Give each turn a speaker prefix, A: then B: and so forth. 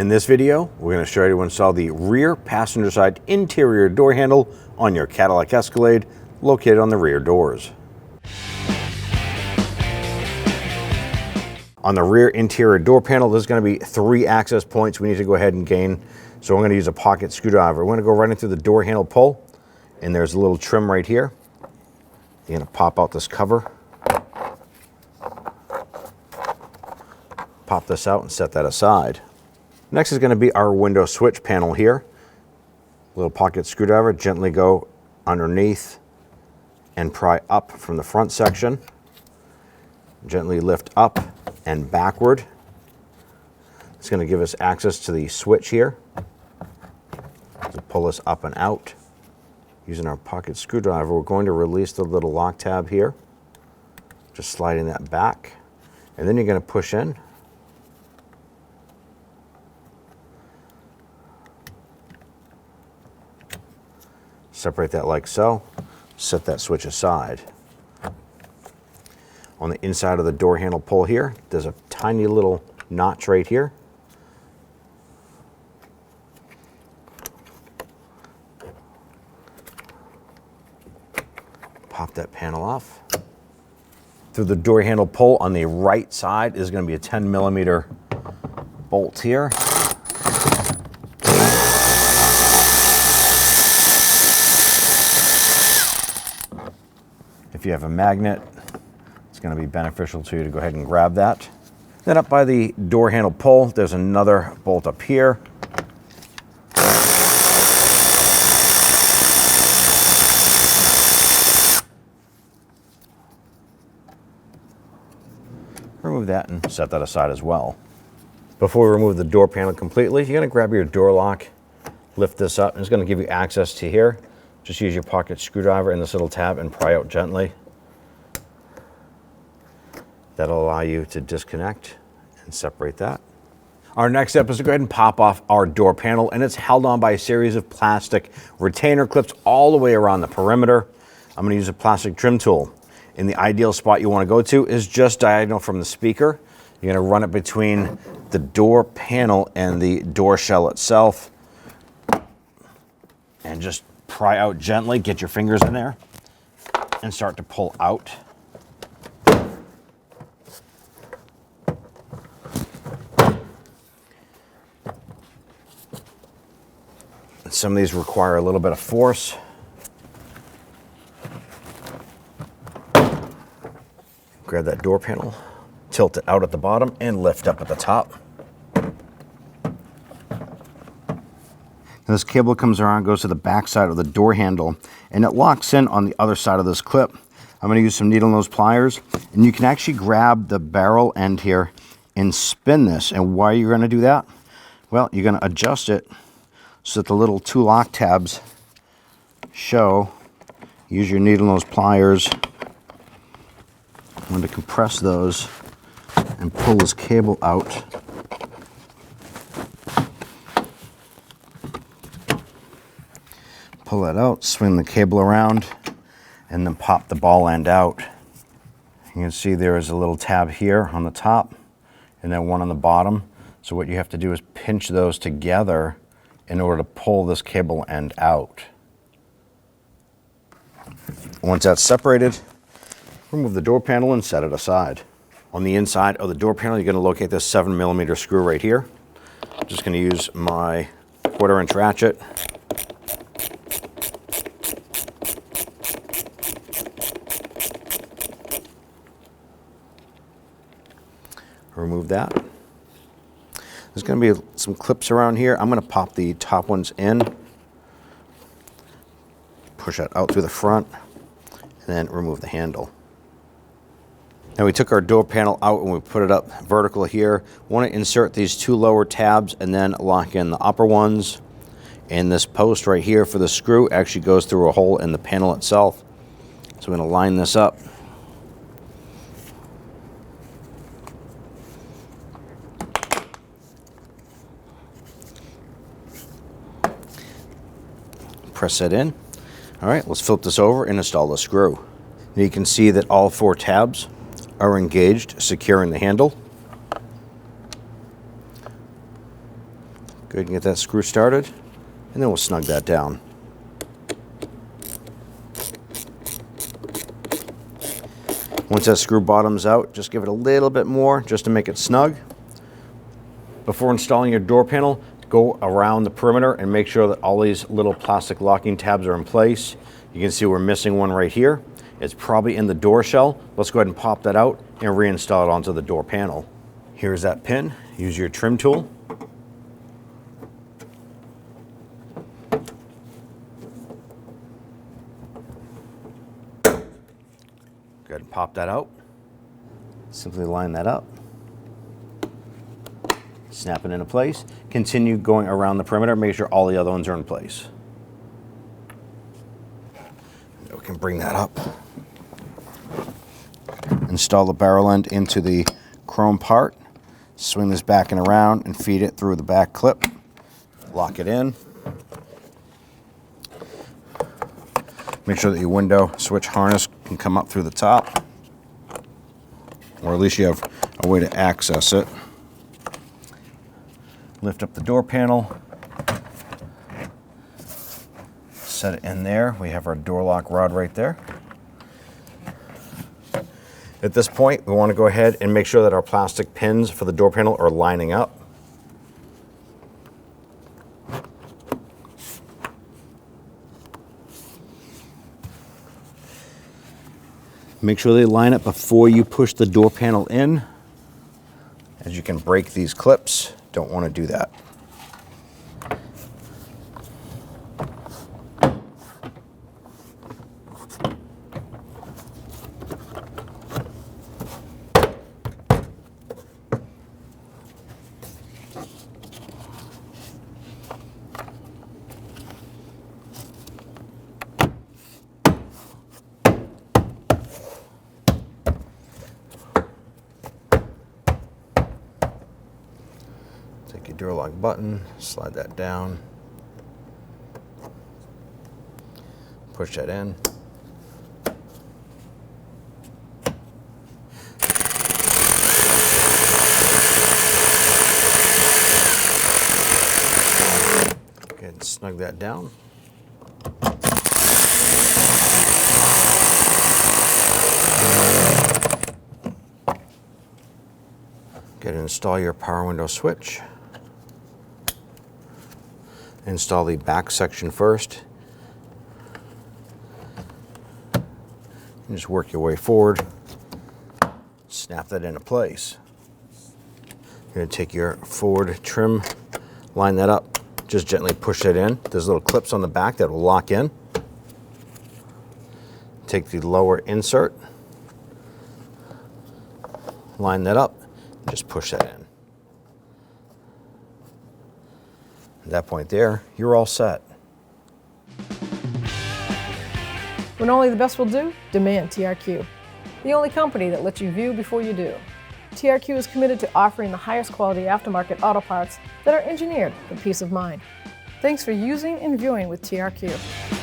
A: In this video, we're going to show you to install the rear passenger side interior door handle on your Cadillac Escalade located on the rear doors. On the rear interior door panel, there's going to be 3 access points we need to go ahead and gain. So I'm going to use a pocket screwdriver. We're going to go right into the door handle pull, and there's a little trim right here. You're going to pop out this cover, pop this out and set that aside. Next is going to be our window switch panel here. Little pocket screwdriver, gently go underneath and pry up from the front section. Gently lift up and backward. It's going to give us access to the switch here. To pull this up and out. Using our pocket screwdriver, we're going to release the little lock tab here. Just sliding that back. And then you're going to push in. Separate that like so. Set that switch aside. On the inside of the door handle pull here, there's a tiny little notch right here. Pop that panel off. Through the door handle pull on the right side is going to be a 10mm bolt here. If you have a magnet, it's going to be beneficial to you to go ahead and grab that. Then up by the door handle pull, there's another bolt up here. Remove that and set that aside as well. Before we remove the door panel completely, you're going to grab your door lock, lift this up, and it's going to give you access to here. Just use your pocket screwdriver in this little tab and pry out gently. That'll allow you to disconnect and separate that. Our next step is to go ahead and pop off our door panel, and it's held on by a series of plastic retainer clips all the way around the perimeter. I'm going to use a plastic trim tool. And the ideal spot you want to go to is just diagonal from the speaker. You're going to run it between the door panel and the door shell itself. And just pry out gently, get your fingers in there, and start to pull out. Some of these require a little bit of force. Grab that door panel, tilt it out at the bottom, and lift up at the top. This cable comes around, goes to the back side of the door handle, and it locks in on the other side of this clip. I'm going to use some needle nose pliers, and you can actually grab the barrel end here and spin this. And why are you going to do that? Well, you're going to adjust it so that the little 2 lock tabs show. Use your needle nose pliers. I'm going to compress those and pull this cable out. Pull that out, swing the cable around, and then pop the ball end out. You can see there is a little tab here on the top and then one on the bottom. So what you have to do is pinch those together in order to pull this cable end out. Once that's separated, remove the door panel and set it aside. On the inside of the door panel, you're going to locate this 7mm screw right here. I'm just going to use my 1/4" ratchet. Remove that. There's going to be some clips around here. I'm going to pop the top ones in, push that out through the front, and then remove the handle. Now we took our door panel out and we put it up vertical here. We want to insert these 2 lower tabs and then lock in the upper ones. And this post right here for the screw actually goes through a hole in the panel itself. So we're going to line this up. Press that in. All right, let's flip this over and install the screw. And you can see that all 4 tabs are engaged, securing the handle. Go ahead and get that screw started, and then we'll snug that down. Once that screw bottoms out, just give it a little bit more just to make it snug. Before installing your door panel, go around the perimeter and make sure that all these little plastic locking tabs are in place. You can see we're missing one right here. It's probably in the door shell. Let's go ahead and pop that out and reinstall it onto the door panel. Here's that pin. Use your trim tool. Go ahead and pop that out. Simply line that up. Snap it into place. Continue going around the perimeter. Make sure all the other ones are in place. Now we can bring that up. Install the barrel end into the chrome part. Swing this back and around and feed it through the back clip. Lock it in. Make sure that your window switch harness can come up through the top, or at least you have a way to access it. Lift up the door panel, set it in there. We have our door lock rod right there. At this point, we want to go ahead and make sure that our plastic pins for the door panel are lining up. Make sure they line up before you push the door panel in, as you can break these clips. Don't want to do that. Take your door lock button, slide that down, push that in. Go ahead and snug that down. Go ahead and install your power window switch. Install the back section first. And just work your way forward. Snap that into place. You're going to take your forward trim, line that up, just gently push it in. There's little clips on the back that will lock in. Take the lower insert, line that up, and just push that in. At that point there, you're all set.
B: When only the best will do, demand TRQ. The only company that lets you view before you do. TRQ is committed to offering the highest quality aftermarket auto parts that are engineered for peace of mind. Thanks for using and viewing with TRQ.